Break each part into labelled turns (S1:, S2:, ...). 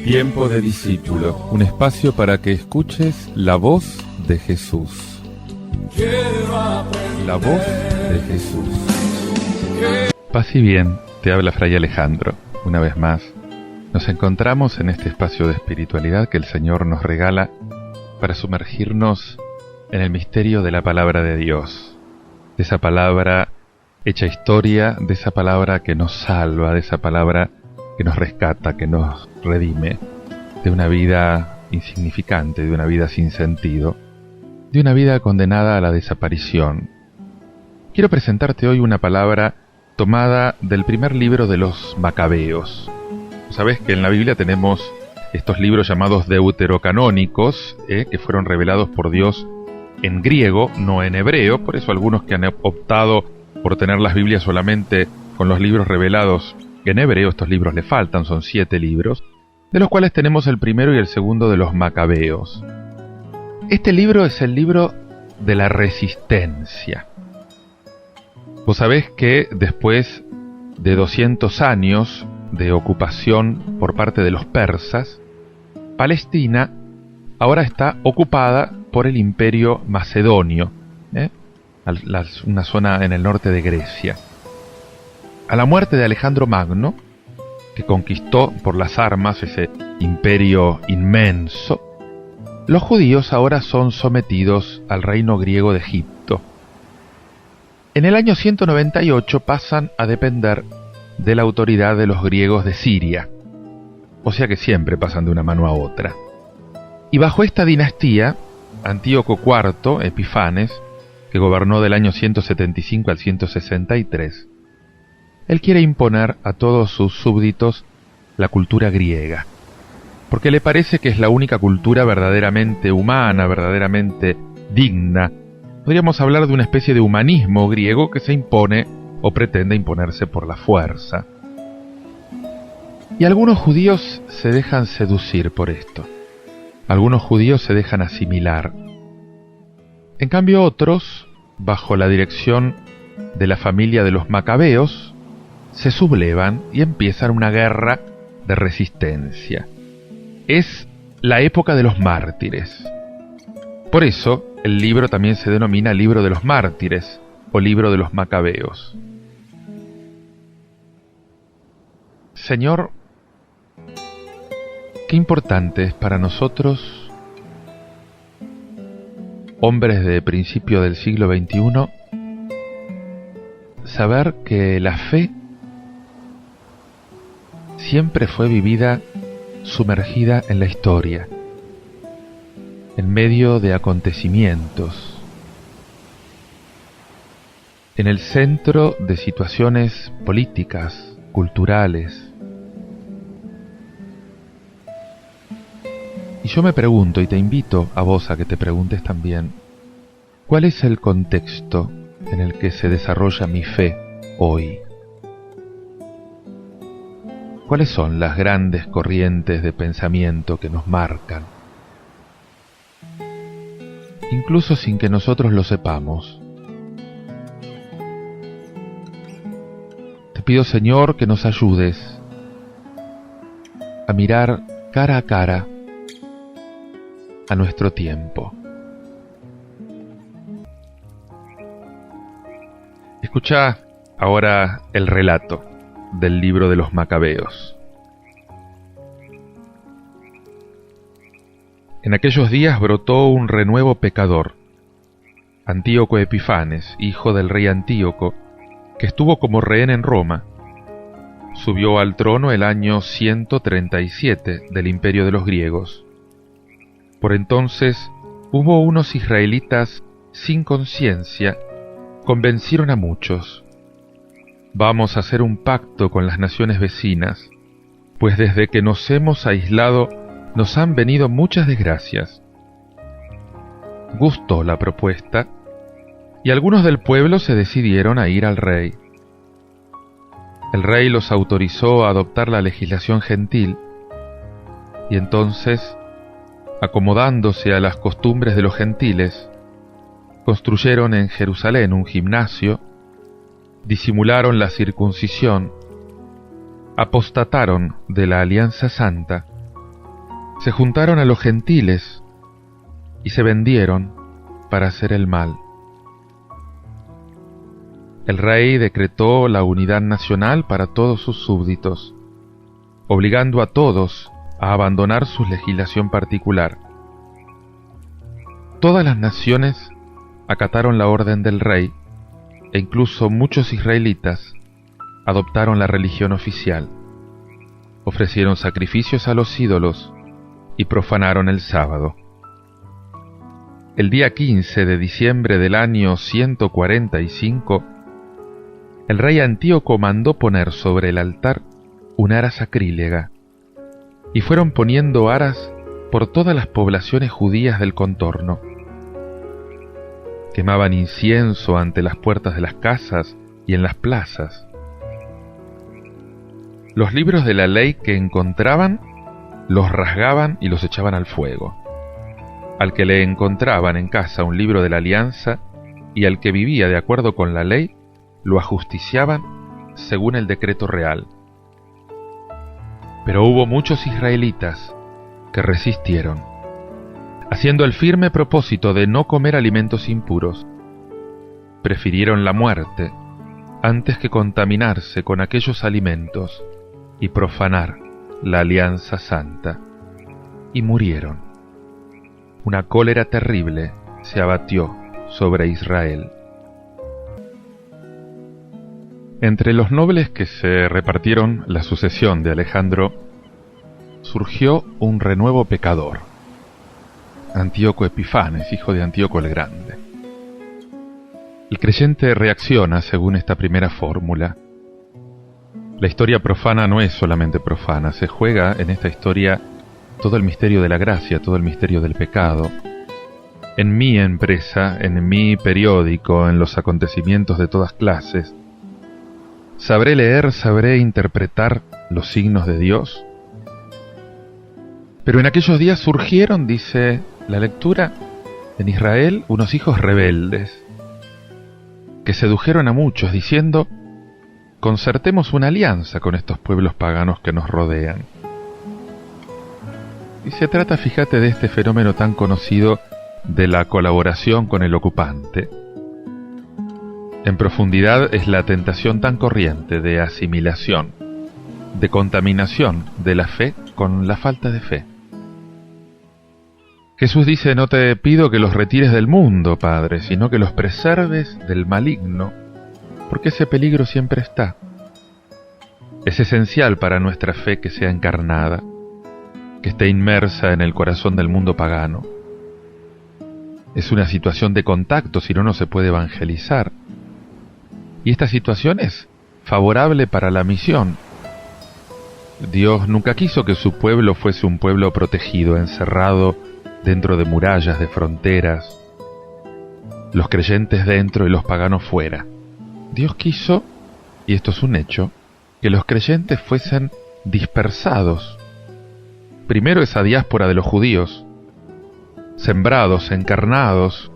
S1: Tiempo de discípulo, un espacio para que escuches la voz de Jesús. La voz de Jesús. Paz y bien, te habla Fray Alejandro. Una vez más, nos encontramos en este espacio de espiritualidad que el Señor nos regala para sumergirnos en el misterio de la palabra de Dios. De esa palabra hecha historia, de esa palabra que nos salva, de esa palabra que nos rescata, que nos redime de una vida insignificante, de una vida sin sentido, de una vida condenada a la desaparición. Quiero presentarte hoy una palabra tomada del primer libro de los Macabeos. Sabes que en la Biblia tenemos estos libros llamados deuterocanónicos, que fueron revelados por Dios en griego, no en hebreo. Por eso algunos que han optado por tener las Biblias solamente con los libros revelados en hebreo, estos libros le faltan, son 7 libros, de los cuales tenemos el primero y el segundo de los Macabeos. Este libro es el libro de la resistencia. Vos sabés que después de 200 años de ocupación por parte de los persas, Palestina ahora está ocupada por el Imperio Macedonio, una zona en el norte de Grecia. A la muerte de Alejandro Magno, que conquistó por las armas ese imperio inmenso, los judíos ahora son sometidos al reino griego de Egipto. En el año 198 pasan a depender de la autoridad de los griegos de Siria, o sea que siempre pasan de una mano a otra. Y bajo esta dinastía, Antíoco IV Epifanes, que gobernó del año 175 al 163, él quiere imponer a todos sus súbditos la cultura griega, porque le parece que es la única cultura verdaderamente humana, verdaderamente digna. Podríamos hablar de una especie de humanismo griego que se impone o pretende imponerse por la fuerza. Y algunos judíos se dejan seducir por esto. Algunos judíos se dejan asimilar. En cambio otros, bajo la dirección de la familia de los Macabeos, se sublevan y empiezan una guerra de resistencia. Es la época de los mártires. Por eso, el libro también se denomina Libro de los Mártires o Libro de los Macabeos. Señor, qué importante es para nosotros, hombres de principio del siglo XXI, saber que la fe siempre fue vivida sumergida en la historia, en medio de acontecimientos, en el centro de situaciones políticas, culturales. Y yo me pregunto, y te invito a vos a que te preguntes también, ¿cuál es el contexto en el que se desarrolla mi fe hoy? ¿Cuáles son las grandes corrientes de pensamiento que nos marcan? Incluso sin que nosotros lo sepamos. Te pido, Señor, que nos ayudes a mirar cara a cara a nuestro tiempo. Escucha ahora el relato del libro de los Macabeos. En aquellos días brotó un renuevo pecador, Antíoco Epifanes, hijo del rey Antíoco, que estuvo como rehén en Roma. Subió al trono el año 137 del imperio de los griegos. Por entonces hubo unos israelitas sin conciencia, convencieron a muchos. Vamos a hacer un pacto con las naciones vecinas, pues desde que nos hemos aislado nos han venido muchas desgracias. Gustó la propuesta, y algunos del pueblo se decidieron a ir al rey. El rey los autorizó a adoptar la legislación gentil, y entonces, acomodándose a las costumbres de los gentiles, construyeron en Jerusalén un gimnasio, disimularon la circuncisión, apostataron de la alianza santa Se juntaron a los gentiles y se vendieron para hacer el mal. El rey decretó la unidad nacional para todos sus súbditos, obligando a todos a abandonar su legislación particular. Todas las naciones acataron la orden del rey, e incluso muchos israelitas adoptaron la religión oficial, ofrecieron sacrificios a los ídolos y profanaron el sábado. El día 15 de diciembre del año 145, el rey Antíoco mandó poner sobre el altar un ara sacrílega, y fueron poniendo aras por todas las poblaciones judías del contorno. Quemaban incienso ante las puertas de las casas y en las plazas. Los libros de la ley que encontraban, los rasgaban y los echaban al fuego. Al que le encontraban en casa un libro de la alianza y al que vivía de acuerdo con la ley, lo ajusticiaban según el decreto real. Pero hubo muchos israelitas que resistieron, haciendo el firme propósito de no comer alimentos impuros. Prefirieron la muerte antes que contaminarse con aquellos alimentos y profanar la alianza santa, y murieron. Una cólera terrible se abatió sobre Israel. Entre los nobles que se repartieron la sucesión de Alejandro, surgió un renuevo pecador, Antíoco Epifanes, hijo de Antíoco el Grande. El creyente reacciona según esta primera fórmula. La historia profana no es solamente profana, se juega en esta historia todo el misterio de la gracia, todo el misterio del pecado. En mi empresa, en mi periódico, en los acontecimientos de todas clases, ¿sabré leer, sabré interpretar los signos de Dios? Pero en aquellos días surgieron, dice la lectura, en Israel unos hijos rebeldes, que sedujeron a muchos, diciendo: concertemos una alianza con estos pueblos paganos que nos rodean. Y se trata, fíjate, de este fenómeno tan conocido de la colaboración con el ocupante. En profundidad es la tentación tan corriente de asimilación, de contaminación de la fe con la falta de fe. Jesús dice: no te pido que los retires del mundo, Padre, sino que los preserves del maligno, porque ese peligro siempre está. Es esencial para nuestra fe que sea encarnada, que esté inmersa en el corazón del mundo pagano. Es una situación de contacto, si no, no se puede evangelizar. Y esta situación es favorable para la misión. Dios nunca quiso que su pueblo fuese un pueblo protegido, encerrado dentro de murallas, de fronteras, los creyentes dentro y los paganos fuera. Dios quiso, y esto es un hecho, que los creyentes fuesen dispersados. Primero esa diáspora de los judíos, sembrados, encarnados,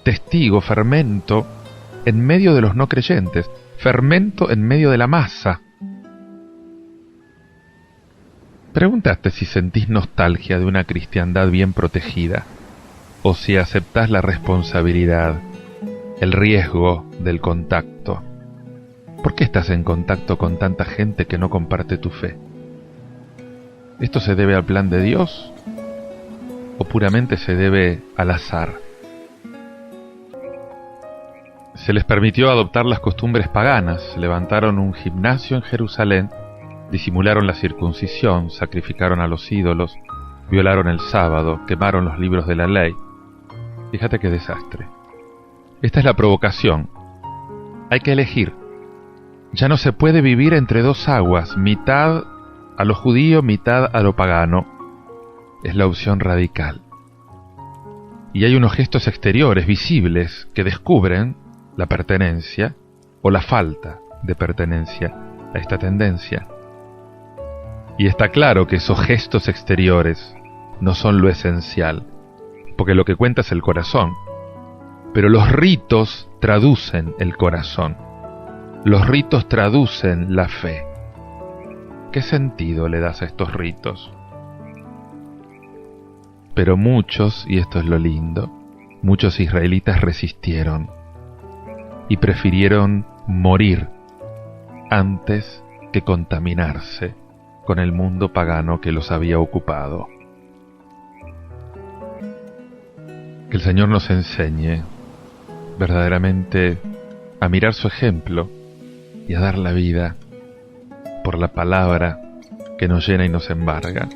S1: testigo, fermento, en medio de los no creyentes, fermento en medio de la masa. Pregúntate si sentís nostalgia de una cristiandad bien protegida, o si aceptás la responsabilidad, el riesgo del contacto. ¿Por qué estás en contacto con tanta gente que no comparte tu fe? ¿Esto se debe al plan de Dios o puramente se debe al azar? Se les permitió adoptar las costumbres paganas, levantaron un gimnasio en Jerusalén, disimularon la circuncisión, sacrificaron a los ídolos, violaron el sábado, quemaron los libros de la ley. Fíjate qué desastre. Esta es la provocación. Hay que elegir. Ya no se puede vivir entre dos aguas, mitad a lo judío, mitad a lo pagano. Es la opción radical. Y hay unos gestos exteriores, visibles, que descubren la pertenencia o la falta de pertenencia a esta tendencia. Y está claro que esos gestos exteriores no son lo esencial, porque lo que cuenta es el corazón. Pero los ritos traducen el corazón. Los ritos traducen la fe. ¿Qué sentido le das a estos ritos? Pero muchos, y esto es lo lindo, muchos israelitas resistieron y prefirieron morir antes que contaminarse con el mundo pagano que los había ocupado. Que el Señor nos enseñe verdaderamente a mirar su ejemplo y a dar la vida por la palabra que nos llena y nos embarga.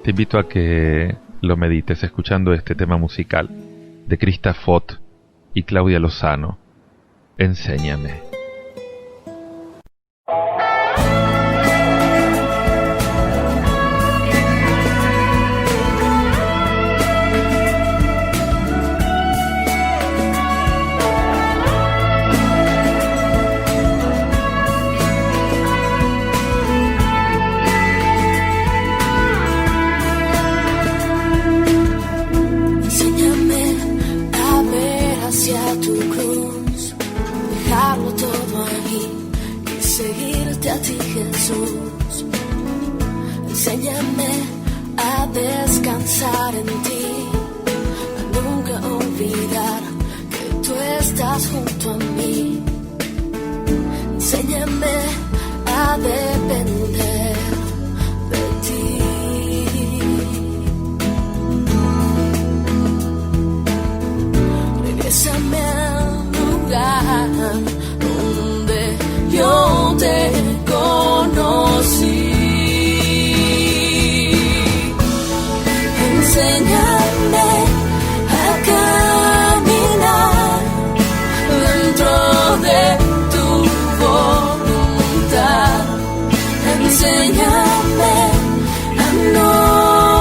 S1: Te invito a que lo medites escuchando este tema musical de Krista Fott y Claudia Lozano. Enséñame.
S2: Enséñame a descansar en ti, a nunca olvidar que tú estás junto a mí. Enséñame a depender de ti. Regrésame al lugar donde yo te conocí. Enséñame a caminar dentro de tu voluntad. Enséñame a no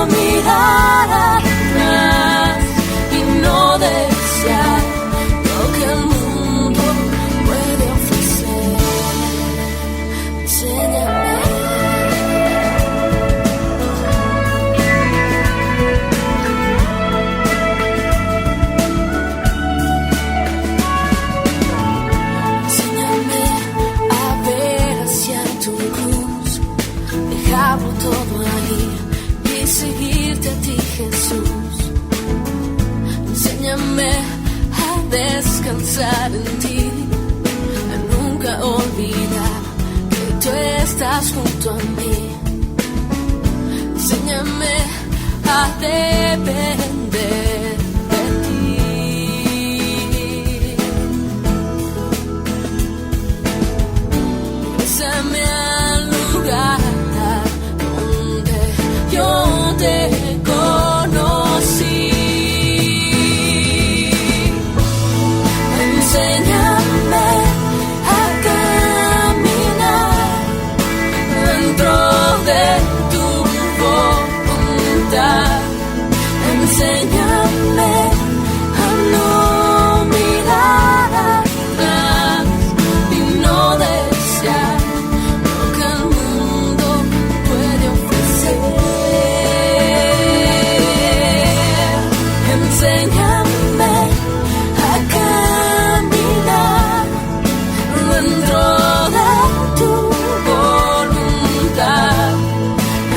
S2: mirar atrás y no desear lo que el mundo puede ofrecer. Enséñame. Todo ahí y seguirte a ti, Jesús. Enséñame a descansar en ti, a nunca olvidar que tú estás junto a mí. Enséñame a depender de ti. Enséñame al lugar yo te conocí. Enséñame a caminar dentro de tu voluntad. Enséñame a no mirar atrás y no desear lo que el mundo puede ofrecer. Enséñame a caminar dentro de tu voluntad.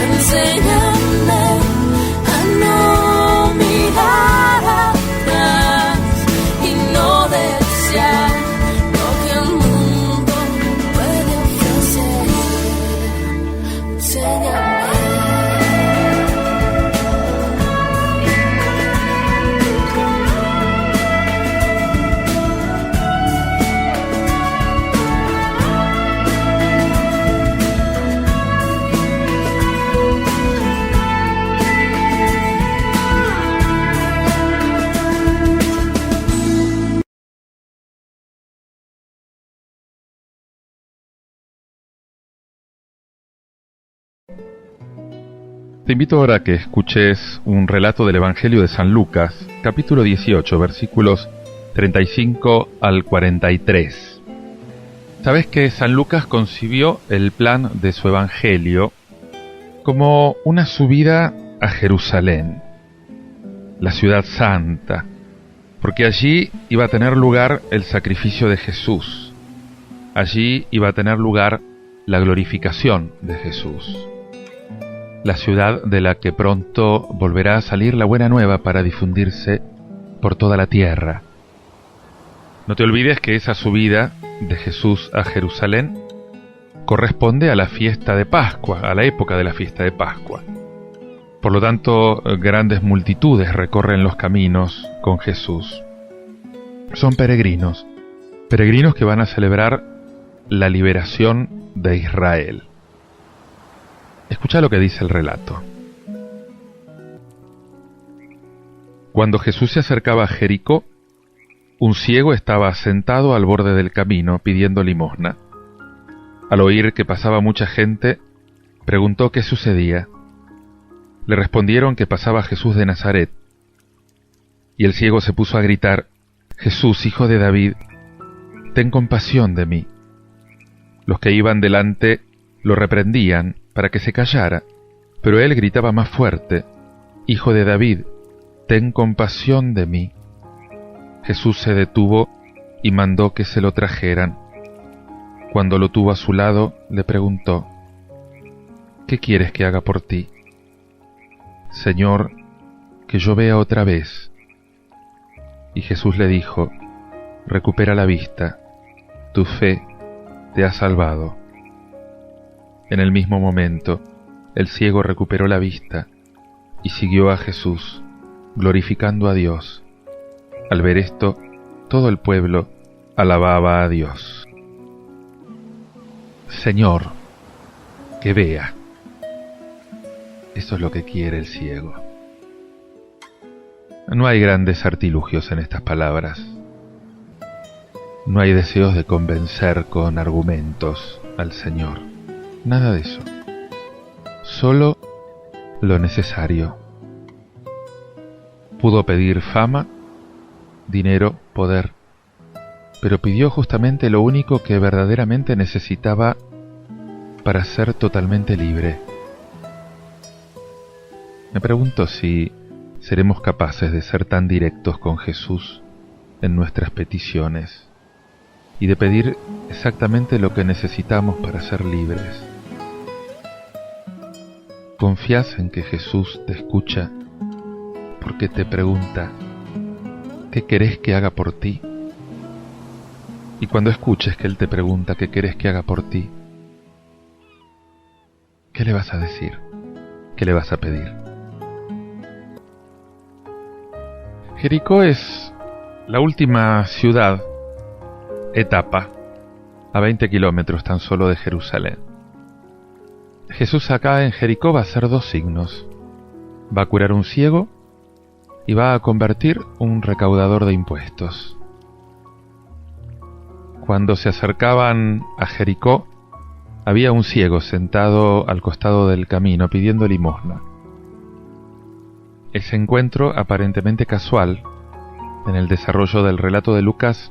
S2: Enséñame a no mirar atrás y no desear lo que el mundo puede ofrecer. Enséñame.
S1: Te invito ahora a que escuches un relato del Evangelio de San Lucas, capítulo 18, versículos 35 al 43. Sabes que San Lucas concibió el plan de su Evangelio como una subida a Jerusalén, la ciudad santa, porque allí iba a tener lugar el sacrificio de Jesús, allí iba a tener lugar la glorificación de Jesús. la ciudad de la que pronto volverá a salir la buena nueva para difundirse por toda la tierra. No te olvides que esa subida de Jesús a Jerusalén corresponde a la fiesta de Pascua, a la época de la fiesta de Pascua. Por lo tanto, grandes multitudes recorren los caminos con Jesús. Son peregrinos que van a celebrar la liberación de Israel. Escucha lo que dice el relato. Cuando Jesús se acercaba a Jericó, un ciego estaba sentado al borde del camino pidiendo limosna. Al oír que pasaba mucha gente, preguntó qué sucedía. Le respondieron que pasaba Jesús de Nazaret. Y el ciego se puso a gritar: «Jesús, hijo de David, ten compasión de mí». Los que iban delante lo reprendían para que se callara, pero él gritaba más fuerte: «Hijo de David, ten compasión de mí». Jesús se detuvo y mandó que se lo trajeran. Cuando lo tuvo a su lado, le preguntó: «¿Qué quieres que haga por ti?». «Señor, que yo vea otra vez». Y Jesús le dijo: «Recupera la vista, tu fe te ha salvado». En el mismo momento, el ciego recuperó la vista y siguió a Jesús, glorificando a Dios. Al ver esto, todo el pueblo alababa a Dios. Señor, que vea. Eso es lo que quiere el ciego. No hay grandes artilugios en estas palabras. No hay deseos de convencer con argumentos al Señor. Nada de eso. Solo lo necesario. Pudo pedir fama, dinero, poder, pero pidió justamente lo único que verdaderamente necesitaba para ser totalmente libre. Me pregunto si seremos capaces de ser tan directos con Jesús en nuestras peticiones y de pedir exactamente lo que necesitamos para ser libres. ¿Confías en que Jesús te escucha porque te pregunta: ¿qué querés que haga por ti? Y cuando escuches que Él te pregunta qué querés que haga por ti, ¿qué le vas a decir? ¿Qué le vas a pedir? Jericó es la última ciudad, etapa, a 20 kilómetros tan solo de Jerusalén. Jesús acá en Jericó va a hacer 2 signos. Va a curar un ciego y va a convertir un recaudador de impuestos. Cuando se acercaban a Jericó, había un ciego sentado al costado del camino pidiendo limosna. Ese encuentro aparentemente casual, en el desarrollo del relato de Lucas,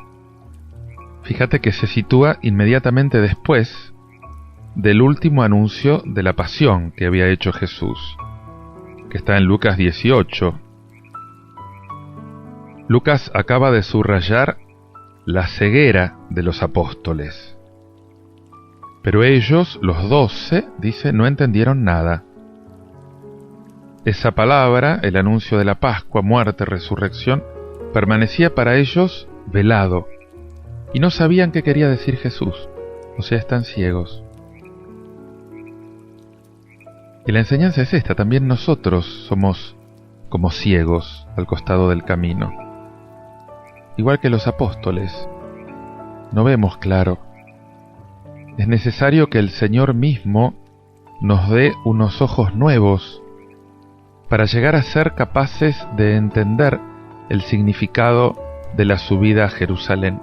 S1: fíjate que se sitúa inmediatamente después del último anuncio de la pasión que había hecho Jesús, que está en Lucas 18. Lucas acaba de subrayar la ceguera de los apóstoles. Pero ellos, los 12, dice, no entendieron nada. Esa palabra, el anuncio de la Pascua, muerte, resurrección, permanecía para ellos velado, y no sabían qué quería decir Jesús, o sea, están ciegos. Y la enseñanza es esta: también nosotros somos como ciegos al costado del camino. Igual que los apóstoles, no vemos claro. Es necesario que el Señor mismo nos dé unos ojos nuevos para llegar a ser capaces de entender el significado de la subida a Jerusalén.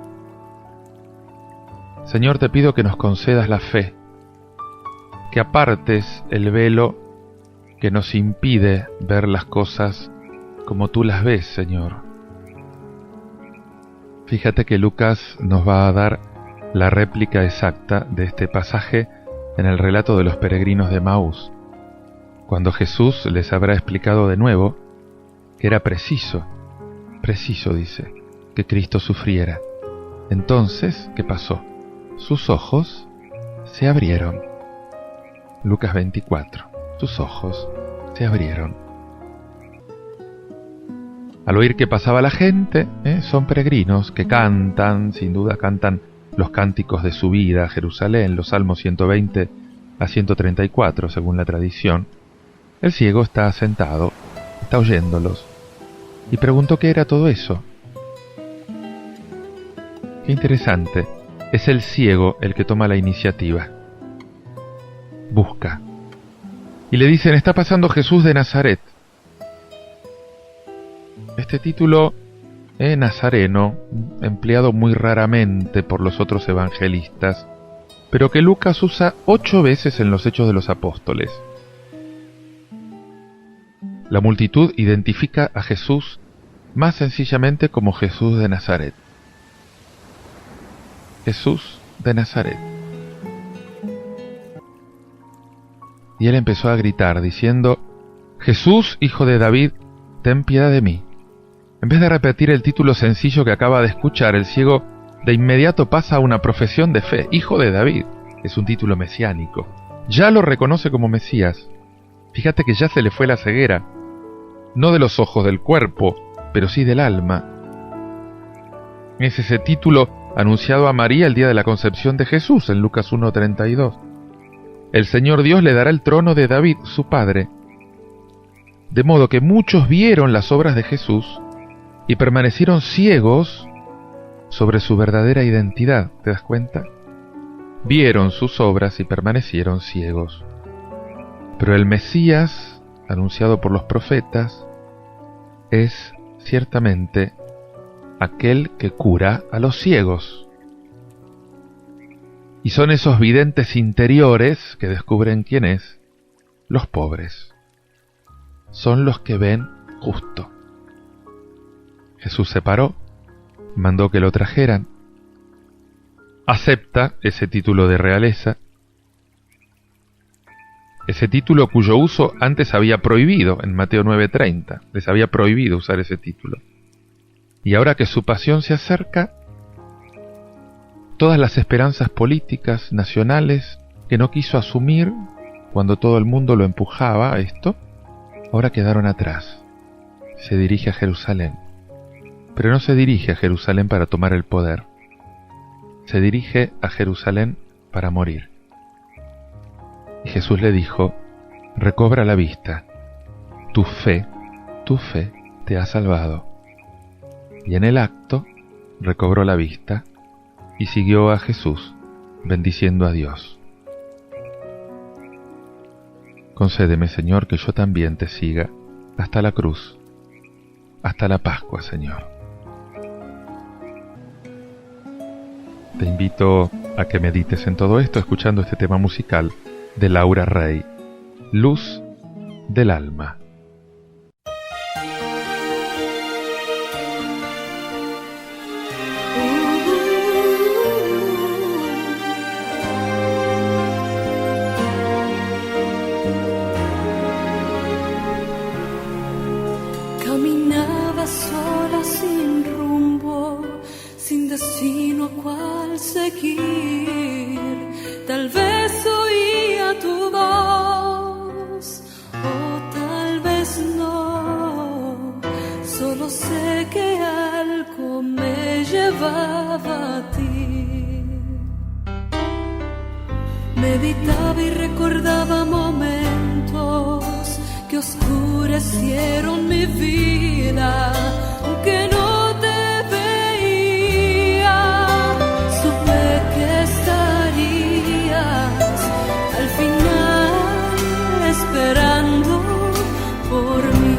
S1: Señor, te pido que nos concedas la fe, que apartes el velo que nos impide ver las cosas como tú las ves, Señor. Fíjate que Lucas nos va a dar la réplica exacta de este pasaje en el relato de los peregrinos de Emaús, cuando Jesús les habrá explicado de nuevo que era preciso, dice, que Cristo sufriera. Entonces, ¿qué pasó? Sus ojos se abrieron. Lucas 24. sus ojos se abrieron. Al oír que pasaba la gente, son peregrinos que cantan, sin duda cantan los cánticos de subida a Jerusalén, los Salmos 120 a 134, según la tradición. El ciego está sentado, está oyéndolos, y preguntó qué era todo eso. Qué interesante, es el ciego el que toma la iniciativa. Busca. Y le dicen, está pasando Jesús de Nazaret. Este título nazareno, empleado muy raramente por los otros evangelistas, pero que Lucas usa 8 veces en los Hechos de los Apóstoles. La multitud identifica a Jesús más sencillamente como Jesús de Nazaret. Jesús de Nazaret. Y él empezó a gritar diciendo, Jesús, hijo de David, ten piedad de mí. En vez de repetir el título sencillo que acaba de escuchar, el ciego de inmediato pasa a una profesión de fe. Hijo de David. Es un título mesiánico. Ya lo reconoce como Mesías. Fíjate que ya se le fue la ceguera. No de los ojos del cuerpo, pero sí del alma. Es ese título anunciado a María el día de la concepción de Jesús en Lucas 1:32. El Señor Dios le dará el trono de David, su padre. De modo que muchos vieron las obras de Jesús y permanecieron ciegos sobre su verdadera identidad. ¿Te das cuenta? Vieron sus obras y permanecieron ciegos. Pero el Mesías, anunciado por los profetas, es ciertamente aquel que cura a los ciegos. Y son esos videntes interiores que descubren quién es, los pobres. Son los que ven justo. Jesús se paró, mandó que lo trajeran. Acepta ese título de realeza, ese título cuyo uso antes había prohibido en Mateo 9:30, les había prohibido usar ese título. Y ahora que su pasión se acerca, todas las esperanzas políticas nacionales que no quiso asumir cuando todo el mundo lo empujaba a esto, ahora quedaron atrás. Se dirige a Jerusalén. Pero no se dirige a Jerusalén para tomar el poder. Se dirige a Jerusalén para morir. Y Jesús le dijo, recobra la vista. Tu fe te ha salvado. Y en el acto recobró la vista y siguió a Jesús, bendiciendo a Dios. Concédeme, Señor, que yo también te siga hasta la cruz, hasta la Pascua, Señor. Te invito a que medites en todo esto escuchando este tema musical de Laura Rey, Luz del Alma.
S2: Caminaba sola sin rumbo, sin destino a cual seguir. Tal vez oía tu voz, o tal vez no. Solo sé que algo me llevaba a ti. Meditaba y recordaba momentos que oscurecieron mi vida, aunque no te veía, supe que estarías al final esperando por mí.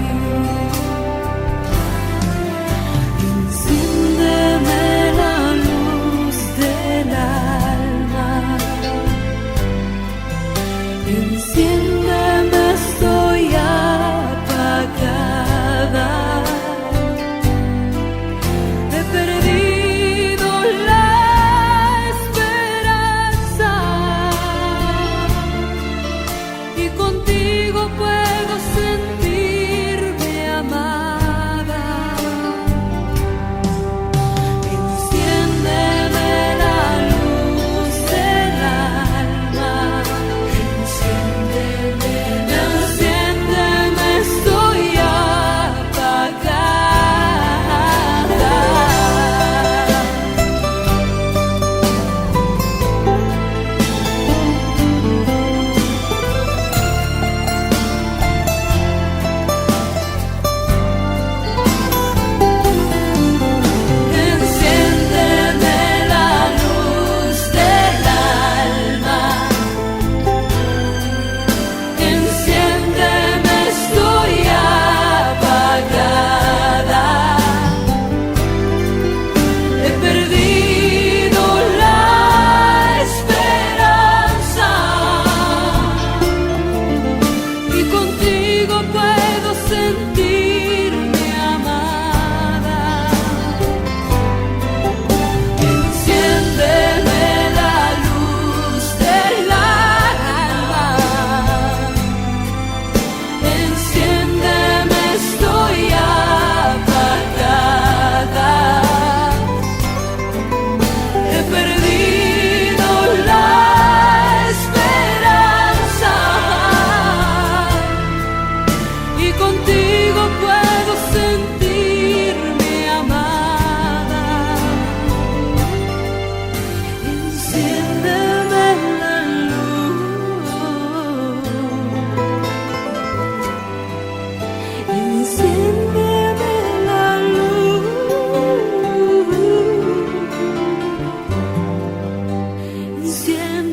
S2: Enciéndeme la luz del alma, enciéndeme, estoy apagada. He perdido la esperanza y contigo puedo sentirme amada. Enciéndeme la luz del alma, enciéndeme.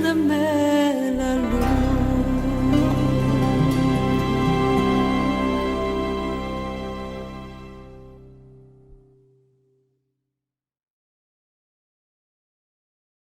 S2: entiéndeme.